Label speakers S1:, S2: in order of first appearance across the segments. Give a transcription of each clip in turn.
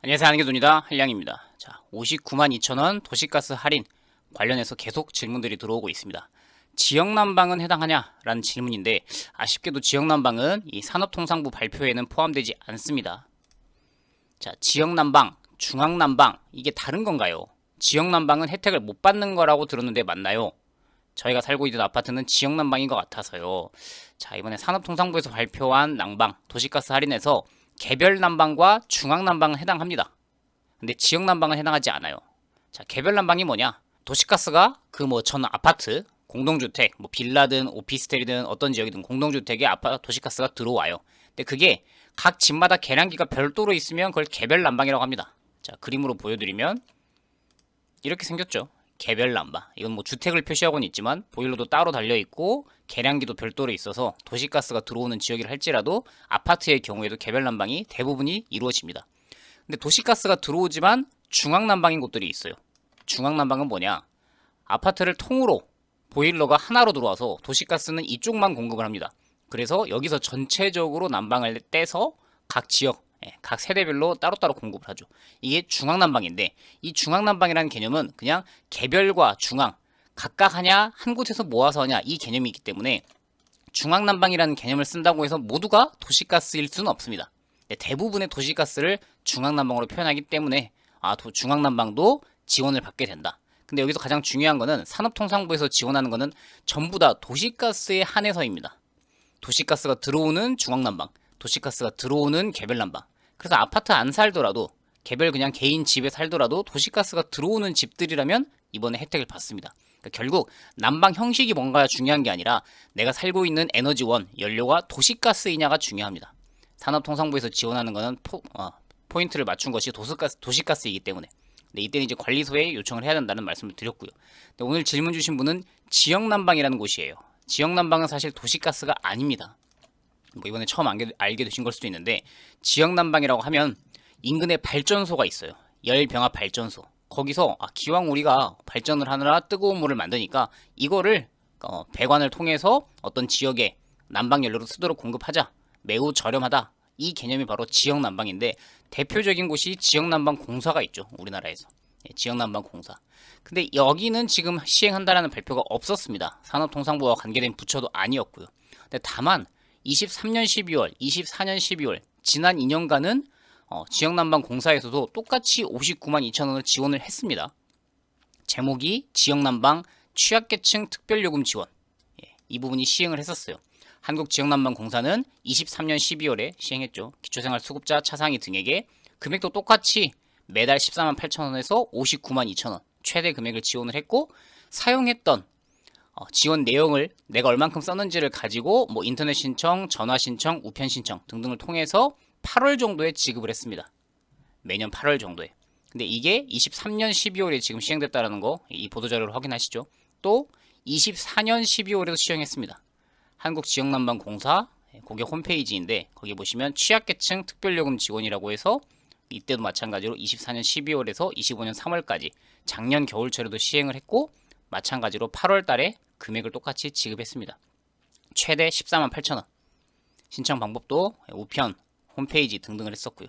S1: 안녕하세요. 한기돈이다. 한량입니다. 자, 59만 2천원 도시가스 할인 관련해서 계속 질문들이 들어오고 있습니다. 지역난방은 해당하냐? 라는 질문인데 아쉽게도 지역난방은 이 산업통상부 발표에는 포함되지 않습니다. 자, 지역난방, 중앙난방 이게 다른 건가요? 지역난방은 혜택을 못 받는 거라고 들었는데 맞나요? 저희가 살고 있는 아파트는 지역난방인 것 같아서요. 자, 이번에 산업통상부에서 발표한 난방, 도시가스 할인에서 개별 난방과 중앙 난방은 해당합니다. 근데 지역 난방은 해당하지 않아요. 자, 개별 난방이 뭐냐? 도시가스가 그 뭐 전 아파트, 공동주택, 뭐 빌라든 오피스텔이든 어떤 지역이든 공동주택에 도시가스가 들어와요. 근데 그게 각 집마다 계량기가 별도로 있으면 그걸 개별 난방이라고 합니다. 자, 그림으로 보여드리면 이렇게 생겼죠. 개별 난방. 이건 뭐 주택을 표시하고는 있지만 보일러도 따로 달려 있고 계량기도 별도로 있어서 도시가스가 들어오는 지역이라 할지라도 아파트의 경우에도 개별 난방이 대부분이 이루어집니다. 근데 도시가스가 들어오지만 중앙 난방인 곳들이 있어요. 중앙 난방은 뭐냐? 아파트를 통으로 보일러가 하나로 들어와서 도시가스는 이쪽만 공급을 합니다. 그래서 여기서 전체적으로 난방을 떼서 각 지역 각 세대별로 따로따로 공급을 하죠. 이게 중앙난방인데 이 중앙난방이라는 개념은 그냥 개별과 중앙 각각 하냐 한 곳에서 모아서 하냐 이 개념이기 때문에 중앙난방이라는 개념을 쓴다고 해서 모두가 도시가스일 수는 없습니다. 대부분의 도시가스를 중앙난방으로 표현하기 때문에 중앙난방도 지원을 받게 된다. 근데 여기서 가장 중요한 거는 산업통상부에서 지원하는 거는 전부 다 도시가스에 한해서입니다. 도시가스가 들어오는 중앙난방, 도시가스가 들어오는 개별난방. 그래서 아파트 안 살더라도 개별 그냥 개인 집에 살더라도 도시가스가 들어오는 집들이라면 이번에 혜택을 받습니다. 그러니까 결국 난방 형식이 뭔가 중요한 게 아니라 내가 살고 있는 에너지원, 연료가 도시가스이냐가 중요합니다. 산업통상부에서 지원하는 거는 포인트를 맞춘 것이 도시가스이기 때문에. 근데 이때는 이제 관리소에 요청을 해야 된다는 말씀을 드렸고요. 근데 오늘 질문 주신 분은 지역난방이라는 곳이에요. 지역난방은 사실 도시가스가 아닙니다. 뭐 이번에 처음 알게 되신 걸 수도 있는데 지역난방이라고 하면 인근에 발전소가 있어요. 열병합 발전소. 거기서 기왕 우리가 발전을 하느라 뜨거운 물을 만드니까 이거를 배관을 통해서 어떤 지역에 난방 연료로 쓰도록 공급하자. 매우 저렴하다. 이 개념이 바로 지역난방인데 대표적인 곳이 지역난방공사가 있죠. 우리나라에서. 지역난방공사. 근데 여기는 지금 시행한다라는 발표가 없었습니다. 산업통상부와 관계된 부처도 아니었고요. 근데 다만 23년 12월, 24년 12월 지난 2년간은 지역난방공사에서도 똑같이 59만 2천원을 지원을 했습니다. 제목이 지역난방 취약계층 특별요금 지원. 이 부분이 시행을 했었어요. 한국지역난방공사는 23년 12월에 시행했죠. 기초생활수급자 차상위 등에게 금액도 똑같이 매달 14만 8천원에서 59만 2천원 최대 금액을 지원을 했고 사용했던 지원 내용을 내가 얼만큼 썼는지를 가지고 뭐 인터넷 신청, 전화 신청, 우편 신청 등등을 통해서 8월 정도에 지급을 했습니다. 매년 8월 정도에. 근데 이게 23년 12월에 지금 시행됐다는 거 이 보도자료를 확인하시죠. 또 24년 12월에도 시행했습니다. 한국지역난방공사 그게 홈페이지인데 거기 보시면 취약계층 특별요금 지원이라고 해서 이때도 마찬가지로 24년 12월에서 25년 3월까지 작년 겨울철에도 시행을 했고 마찬가지로 8월 달에 금액을 똑같이 지급했습니다. 최대 14만 8천원. 신청 방법도 우편, 홈페이지 등등을 했었고요.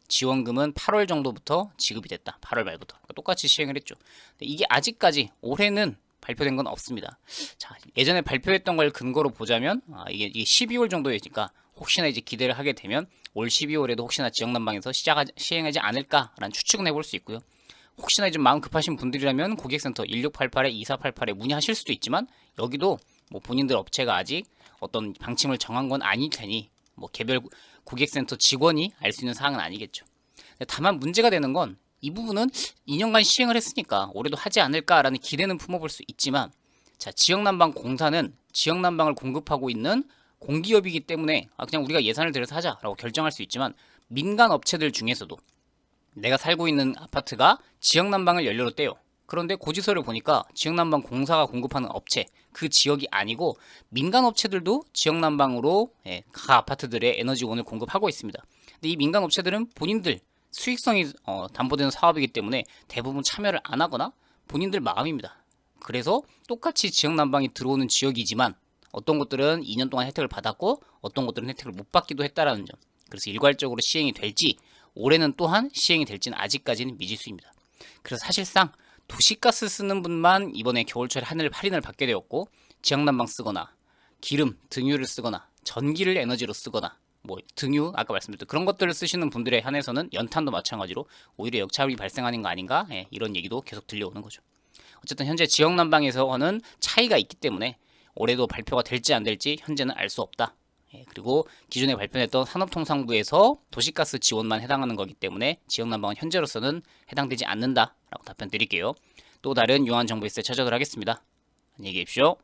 S1: 지원금은 8월 정도부터 지급이 됐다. 8월 말부터. 그러니까 똑같이 시행을 했죠. 이게 아직까지 올해는 발표된 건 없습니다. 자, 예전에 발표했던 걸 근거로 보자면 이게 12월 정도이니까 혹시나 이제 기대를 하게 되면 올 12월에도 혹시나 지역난방에서 시행하지 않을까라는 추측은 해볼 수 있고요. 혹시나 좀 마음 급하신 분들이라면 고객센터 1688-2488에 문의하실 수도 있지만 여기도 뭐 본인들 업체가 아직 어떤 방침을 정한 건 아닐 테니 뭐 개별 고객센터 직원이 알 수 있는 사항은 아니겠죠. 다만 문제가 되는 건 이 부분은 2년간 시행을 했으니까 올해도 하지 않을까라는 기대는 품어볼 수 있지만 자, 지역난방공사는 지역난방을 공급하고 있는 공기업이기 때문에 그냥 우리가 예산을 들여서 하자라고 결정할 수 있지만 민간 업체들 중에서도 내가 살고 있는 아파트가 지역난방을 연료로 떼요. 그런데 고지서를 보니까 지역난방공사가 공급하는 업체 그 지역이 아니고 민간 업체들도 지역난방으로 각 아파트들의 에너지원을 공급하고 있습니다. 근데 이 민간 업체들은 본인들 수익성이 담보되는 사업이기 때문에 대부분 참여를 안 하거나 본인들 마음입니다. 그래서 똑같이 지역난방이 들어오는 지역이지만 어떤 곳들은 2년 동안 혜택을 받았고 어떤 곳들은 혜택을 못 받기도 했다라는 점. 그래서 일괄적으로 시행이 될지 올해는 또한 시행이 될지는 아직까지는 미지수입니다. 그래서 사실상 도시가스 쓰는 분만 이번에 겨울철에 할인을 받게 되었고, 지역난방 쓰거나 기름, 등유를 쓰거나 전기를 에너지로 쓰거나 뭐 등유 아까 말씀드렸던 그런 것들을 쓰시는 분들에 한해서는 연탄도 마찬가지로 오히려 역차율이 발생하는 거 아닌가, 이런 얘기도 계속 들려오는 거죠. 어쨌든 현재 지역난방에서는 차이가 있기 때문에 올해도 발표가 될지 안 될지 현재는 알 수 없다. 그리고 기존에 발표했던 산업통상부에서 도시가스 지원만 해당하는 거기 때문에 지역난방은 현재로서는 해당되지 않는다라고 답변 드릴게요. 또 다른 유용한 정보 있을 때 찾아오도록 하겠습니다. 안녕히 계십시오.